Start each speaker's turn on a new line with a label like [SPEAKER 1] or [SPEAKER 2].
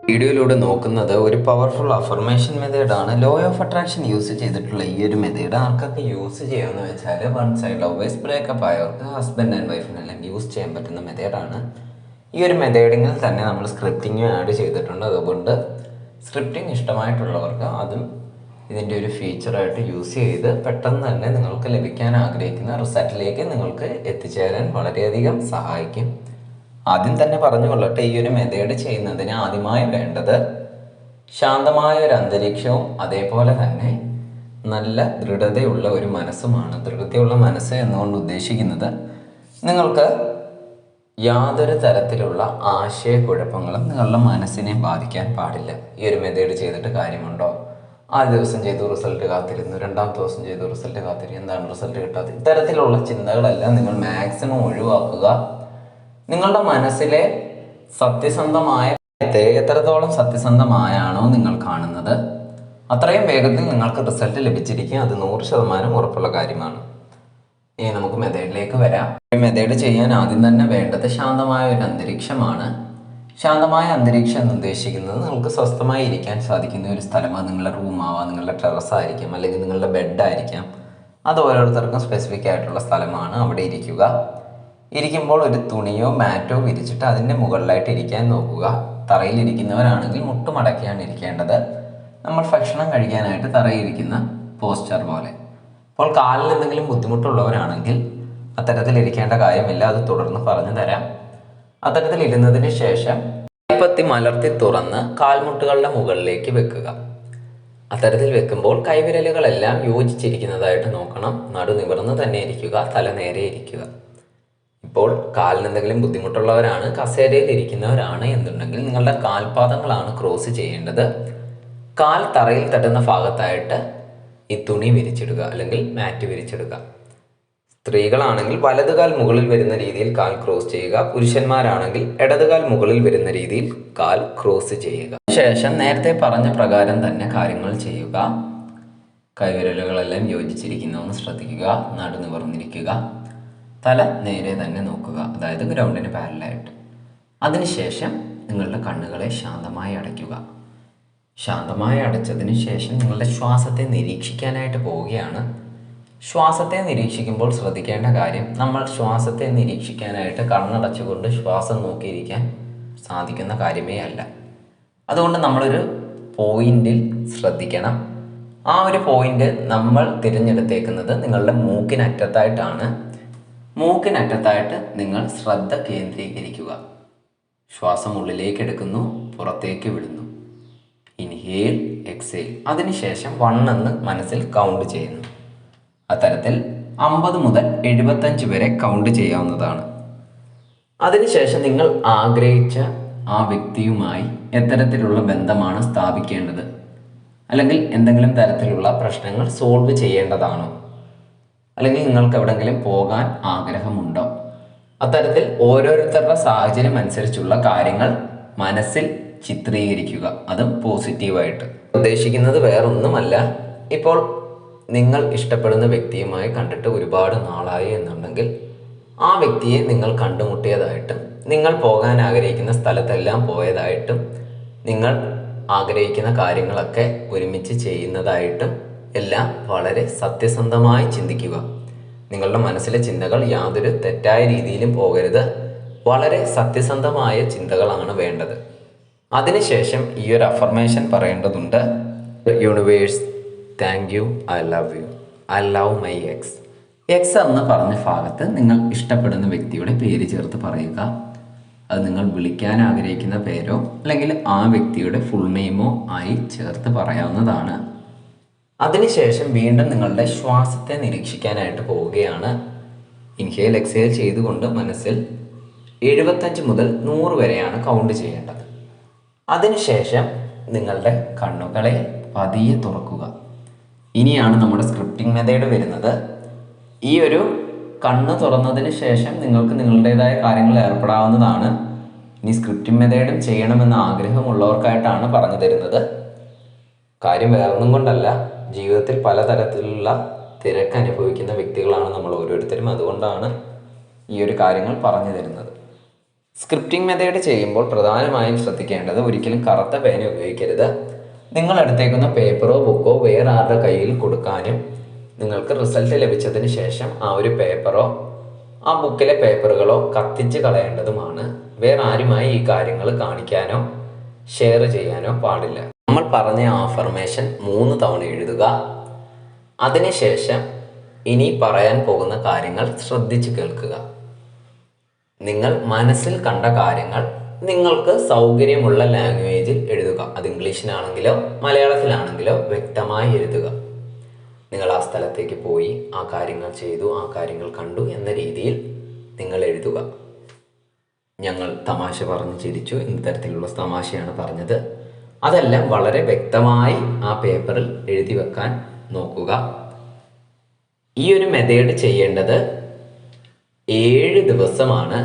[SPEAKER 1] വീഡിയോയിലൂടെ നോക്കുന്നത് ഒരു പവർഫുൾ അഫർമേഷൻ മെത്തേഡാണ്. ലോ ഓഫ് അട്രാക്ഷൻ യൂസ് ചെയ്തിട്ടുള്ള ഈ ഒരു മെത്തേഡ് ആർക്കൊക്കെ യൂസ് ചെയ്യാമെന്ന് വെച്ചാൽ വൺ സൈഡ് ലവേഴ്സ് ബ്രേക്കപ്പ് ആയവർക്ക് ഹസ്ബൻഡ് ആൻഡ് വൈഫിനെല്ലാം യൂസ് ചെയ്യാൻ പറ്റുന്ന മെത്തേഡാണ്. ഈ ഒരു മെത്തേഡിങ്ങിൽ തന്നെ നമ്മൾ സ്ക്രിപ്റ്റിംഗ് ആഡ് ചെയ്തിട്ടുണ്ട്. അതുകൊണ്ട് സ്ക്രിപ്റ്റിംഗ് ഇഷ്ടമായിട്ടുള്ളവർക്ക് അതും ഇതിൻ്റെ ഒരു ഫീച്ചറായിട്ട് യൂസ് ചെയ്ത് പെട്ടെന്ന് തന്നെ നിങ്ങൾക്ക് ലഭിക്കാൻ ആഗ്രഹിക്കുന്ന റിസൾട്ടിലേക്ക് നിങ്ങൾക്ക് എത്തിച്ചേരാൻ വളരെയധികം സഹായിക്കും. ആദ്യം തന്നെ പറഞ്ഞു കൊള്ളട്ടെ, ഈ ഒരു മെത്തേഡ് ചെയ്യുന്നതിന് ആദ്യമായി വേണ്ടത് ശാന്തമായ ഒരു അന്തരീക്ഷവും അതേപോലെ തന്നെ നല്ല ദൃഢതയുള്ള ഒരു മനസ്സുമാണ്. ദൃഢതയുള്ള മനസ്സ് എന്നുകൊണ്ട് ഉദ്ദേശിക്കുന്നത് നിങ്ങൾക്ക് യാതൊരു തരത്തിലുള്ള ആശയക്കുഴപ്പങ്ങളും നിങ്ങളുടെ മനസ്സിനെ ബാധിക്കാൻ പാടില്ല. ഈ ഒരു മെത്തേഡ് ചെയ്തിട്ട് കാര്യമുണ്ടോ, ആദ്യ ദിവസം ചെയ്തു റിസൾട്ട് കാത്തിരുന്നു, രണ്ടാമത്തെ ദിവസം ചെയ്തു റിസൾട്ട് കാത്തിരുന്നു, എന്താണ് റിസൾട്ട് കിട്ടാത്തത്, ഇത്തരത്തിലുള്ള ചിന്തകളെല്ലാം നിങ്ങൾ മാക്സിമം ഒഴിവാക്കുക. നിങ്ങളുടെ മനസ്സിലെ സത്യസന്ധമായ എത്രത്തോളം സത്യസന്ധമായാണോ നിങ്ങൾ കാണുന്നത് അത്രയും വേഗത്തിൽ നിങ്ങൾക്ക് റിസൾട്ട് ലഭിച്ചിരിക്കും. അത് 100% ഉറപ്പുള്ള കാര്യമാണ്. ഇനി നമുക്ക് മെത്തേഡിലേക്ക് വരാം. മെത്തേഡ് ചെയ്യാൻ ആദ്യം തന്നെ വേണ്ടത് ശാന്തമായ ഒരു അന്തരീക്ഷമാണ്. ശാന്തമായ അന്തരീക്ഷം എന്ന് ഉദ്ദേശിക്കുന്നത് നിങ്ങൾക്ക് സ്വസ്ഥമായി ഇരിക്കാൻ സാധിക്കുന്ന ഒരു സ്ഥലമാണ്. നിങ്ങളുടെ റൂമാവാം, നിങ്ങളുടെ ടെറസായിരിക്കാം, അല്ലെങ്കിൽ നിങ്ങളുടെ ബെഡായിരിക്കാം. അത് ഓരോരുത്തർക്കും സ്പെസിഫിക് ആയിട്ടുള്ള സ്ഥലമാണ്. അവിടെ ഇരിക്കുമ്പോൾ ഒരു തുണിയോ മാറ്റോ വിരിച്ചിട്ട് അതിൻ്റെ മുകളിലായിട്ട് ഇരിക്കാൻ നോക്കുക. തറയിലിരിക്കുന്നവരാണെങ്കിൽ മുട്ടുമടക്കിയാണ് ഇരിക്കേണ്ടത്. നമ്മൾ ഭക്ഷണം കഴിക്കാനായിട്ട് തറയിലിരിക്കുന്ന പോസ്ചർ പോലെ. അപ്പോൾ കാലിൽ എന്തെങ്കിലും ബുദ്ധിമുട്ടുള്ളവരാണെങ്കിൽ അത്തരത്തിലിരിക്കേണ്ട കാര്യമില്ല. അത് തുടർന്ന് പറഞ്ഞു തരാം. അത്തരത്തിൽ ഇരുന്നതിന് ശേഷം കൈപ്പത്തി മലർത്തി തുറന്ന് കാൽമുട്ടുകളുടെ മുകളിലേക്ക് വെക്കുക. അത്തരത്തിൽ വെക്കുമ്പോൾ കൈവിരലുകളെല്ലാം യോജിച്ചിരിക്കുന്നതായിട്ട് നോക്കണം. നടു നിവർന്ന് തന്നെ ഇരിക്കുക, തല നേരെ ഇരിക്കുക. ഇപ്പോൾ കാലിന് എന്തെങ്കിലും ബുദ്ധിമുട്ടുള്ളവരാണ്, കസേരയിൽ ഇരിക്കുന്നവരാണ് എന്നുണ്ടെങ്കിൽ നിങ്ങളുടെ കാൽപാദങ്ങളാണ് ക്രോസ് ചെയ്യേണ്ടത്. കാൽ തറയിൽ തട്ടുന്ന ഭാഗത്തായിട്ട് ഈ തുണി വിരിച്ചിടുക, അല്ലെങ്കിൽ മാറ്റ് വിരിച്ചിടുക. സ്ത്രീകളാണെങ്കിൽ വലതുകാൽ മുകളിൽ വരുന്ന രീതിയിൽ കാൽ ക്രോസ് ചെയ്യുക. പുരുഷന്മാരാണെങ്കിൽ ഇടതുകാൽ മുകളിൽ വരുന്ന രീതിയിൽ കാൽ ക്രോസ് ചെയ്യുക. ശേഷം നേരത്തെ പറഞ്ഞ പ്രകാരം തന്നെ കാര്യങ്ങൾ ചെയ്യുക. കൈവിരലുകളെല്ലാം യോജിച്ചിരിക്കുന്നതെന്ന് ശ്രദ്ധിക്കുക. നടു നിവർന്നിരിക്കുക, തല നേരെ തന്നെ നോക്കുക, അതായത് ഗ്രൗണ്ടിന് പാരലായിട്ട്. അതിനുശേഷം നിങ്ങളുടെ കണ്ണുകളെ ശാന്തമായി അടയ്ക്കുക. ശാന്തമായി അടച്ചതിന് ശേഷം നിങ്ങളുടെ ശ്വാസത്തെ നിരീക്ഷിക്കാനായിട്ട് പോവുകയാണ്. ശ്വാസത്തെ നിരീക്ഷിക്കുമ്പോൾ ശ്രദ്ധിക്കേണ്ട കാര്യം, നമ്മൾ ശ്വാസത്തെ നിരീക്ഷിക്കാനായിട്ട് കണ്ണടച്ചുകൊണ്ട് ശ്വാസം നോക്കിയിരിക്കാൻ സാധിക്കുന്ന കാര്യമേ അല്ല. അതുകൊണ്ട് നമ്മളൊരു പോയിന്റിൽ ശ്രദ്ധിക്കണം. ആ ഒരു പോയിന്റ് നമ്മൾ തിരഞ്ഞെടുത്തേക്കുന്നത് നിങ്ങളുടെ മൂക്കിനറ്റത്തായിട്ടാണ്. മൂക്കിനറ്റത്തായിട്ട് നിങ്ങൾ ശ്രദ്ധ കേന്ദ്രീകരിക്കുക. ശ്വാസം ഉള്ളിലേക്ക് എടുക്കുന്നു, പുറത്തേക്ക് വിടുന്നു. Inhale, exhale. അതിനുശേഷം 1 എന്ന് മനസ്സിൽ കൗണ്ട് ചെയ്യുന്നു. അത്തരത്തിൽ 50 മുതൽ 75 വരെ കൗണ്ട് ചെയ്യാവുന്നതാണ്. അതിനുശേഷം നിങ്ങൾ ആഗ്രഹിച്ച ആ വ്യക്തിയുമായി എത്തരത്തിലുള്ള ബന്ധമാണ് സ്ഥാപിക്കേണ്ടത്, അല്ലെങ്കിൽ എന്തെങ്കിലും തരത്തിലുള്ള പ്രശ്നങ്ങൾ സോൾവ് ചെയ്യേണ്ടതാണോ, അല്ലെങ്കിൽ നിങ്ങൾക്ക് എവിടെയെങ്കിലും പോകാൻ ആഗ്രഹമുണ്ടോ, അത്തരത്തിൽ ഓരോരുത്തരുടെ സാഹചര്യം അനുസരിച്ചുള്ള കാര്യങ്ങൾ മനസ്സിൽ ചിത്രീകരിക്കുക. അതും പോസിറ്റീവായിട്ട്. ഉദ്ദേശിക്കുന്നത് വേറൊന്നുമല്ല, ഇപ്പോൾ നിങ്ങൾ ഇഷ്ടപ്പെടുന്ന വ്യക്തിയുമായി കണ്ടിട്ട് ഒരുപാട് നാളായി എന്നുണ്ടെങ്കിൽ ആ വ്യക്തിയെ നിങ്ങൾ കണ്ടുമുട്ടിയതായിട്ടും നിങ്ങൾ പോകാൻ ആഗ്രഹിക്കുന്ന സ്ഥലത്തെല്ലാം പോയതായിട്ടും നിങ്ങൾ ആഗ്രഹിക്കുന്ന കാര്യങ്ങളൊക്കെ ഒരുമിച്ച് ചെയ്യുന്നതായിട്ടും എല്ലാം വളരെ സത്യസന്ധമായി ചിന്തിക്കുക. നിങ്ങളുടെ മനസ്സിലെ ചിന്തകൾ യാതൊരു തെറ്റായ രീതിയിലും പോകരുത്. വളരെ സത്യസന്ധമായ ചിന്തകളാണ് വേണ്ടത്. അതിനുശേഷം ഈ ഒരു അഫർമേഷൻ പറയേണ്ടതുണ്ട്. Universe, thank you, I love you, I love my X. X എന്ന് പറഞ്ഞ ഭാഗത്ത് നിങ്ങൾ ഇഷ്ടപ്പെടുന്ന വ്യക്തിയുടെ പേര് ചേർത്ത് പറയുക. അത് നിങ്ങൾ വിളിക്കാൻ ആഗ്രഹിക്കുന്ന പേരോ അല്ലെങ്കിൽ ആ വ്യക്തിയുടെ ഫുൾ നെയിമോ ആയി ചേർത്ത് പറയാവുന്നതാണ്. അതിനുശേഷം വീണ്ടും നിങ്ങളുടെ ശ്വാസത്തെ നിരീക്ഷിക്കാനായിട്ട് പോവുകയാണ്. ഇൻഹേൽ, എക്സേൽ ചെയ്തുകൊണ്ട് മനസ്സിൽ 75 മുതൽ 100 വരെയാണ് കൗണ്ട് ചെയ്യേണ്ടത്. അതിനുശേഷം നിങ്ങളുടെ കണ്ണുകളെ പതിയെ തുറക്കുക. ഇനിയാണ് നമ്മുടെ സ്ക്രിപ്റ്റിംഗ് മെത്തേഡ് വരുന്നത്. ഈ ഒരു കണ്ണ് തുറന്നതിന് ശേഷം നിങ്ങൾക്ക് നിങ്ങളുടേതായ കാര്യങ്ങൾ ഏർപ്പെടാവുന്നതാണ്. ഇനി സ്ക്രിപ്റ്റിംഗ് മെത്തേഡും ചെയ്യണമെന്ന ആഗ്രഹമുള്ളവർക്കായിട്ടാണ് പറഞ്ഞു തരുന്നത്. കാര്യം വേറൊന്നും കൊണ്ടല്ല, ജീവിതത്തിൽ പലതരത്തിലുള്ള തിരക്ക് അനുഭവിക്കുന്ന വ്യക്തികളാണ് നമ്മൾ ഓരോരുത്തരും. അതുകൊണ്ടാണ് ഈ ഒരു കാര്യങ്ങൾ പറഞ്ഞു തരുന്നത്. സ്ക്രിപ്റ്റിംഗ് മെത്തേഡ് ചെയ്യുമ്പോൾ പ്രധാനമായും ശ്രദ്ധിക്കേണ്ടത് ഒരിക്കലും കറുത്ത പേന ഉപയോഗിക്കരുത്. നിങ്ങൾ എടുത്തേക്കുന്ന പേപ്പറോ ബുക്കോ വേറെ ആരുടെ കയ്യിൽ കൊടുക്കാനും നിങ്ങൾക്ക് റിസൾട്ട് ലഭിച്ചതിന് ശേഷം ആ ഒരു പേപ്പറോ ആ ബുക്കിലെ പേപ്പറുകളോ കത്തിച്ച് കളയേണ്ടതുമാണ്. വേറെ ആരുമായി ഈ കാര്യങ്ങൾ കാണിക്കാനോ ഷെയർ ചെയ്യാനോ പാടില്ല. നമ്മൾ പറഞ്ഞ ആഫർമേഷൻ 3 തവണ എഴുതുക. അതിനുശേഷം ഇനി പറയാൻ പോകുന്ന കാര്യങ്ങൾ ശ്രദ്ധിച്ച് കേൾക്കുക. നിങ്ങൾ മനസ്സിൽ കണ്ട കാര്യങ്ങൾ നിങ്ങൾക്ക് സൗകര്യമുള്ള ലാംഗ്വേജിൽ എഴുതുക. അത് ഇംഗ്ലീഷിലാണെങ്കിലോ മലയാളത്തിലാണെങ്കിലോ വ്യക്തമായി എഴുതുക. നിങ്ങൾ ആ സ്ഥലത്തേക്ക് പോയി ആ കാര്യങ്ങൾ ചെയ്തു, ആ കാര്യങ്ങൾ കണ്ടു എന്ന രീതിയിൽ നിങ്ങൾ എഴുതുക. ഞങ്ങൾ തമാശ പറഞ്ഞ് ചിരിച്ചു, ഇന്ന തരത്തിലുള്ള തമാശയാണ് പറഞ്ഞത്, അതെല്ലാം വളരെ വ്യക്തമായി ആ പേപ്പറിൽ എഴുതി വെക്കാൻ നോക്കുക. ഈ ഒരു മെത്തേഡ് ചെയ്യേണ്ടത് 7 ദിവസമാണ്.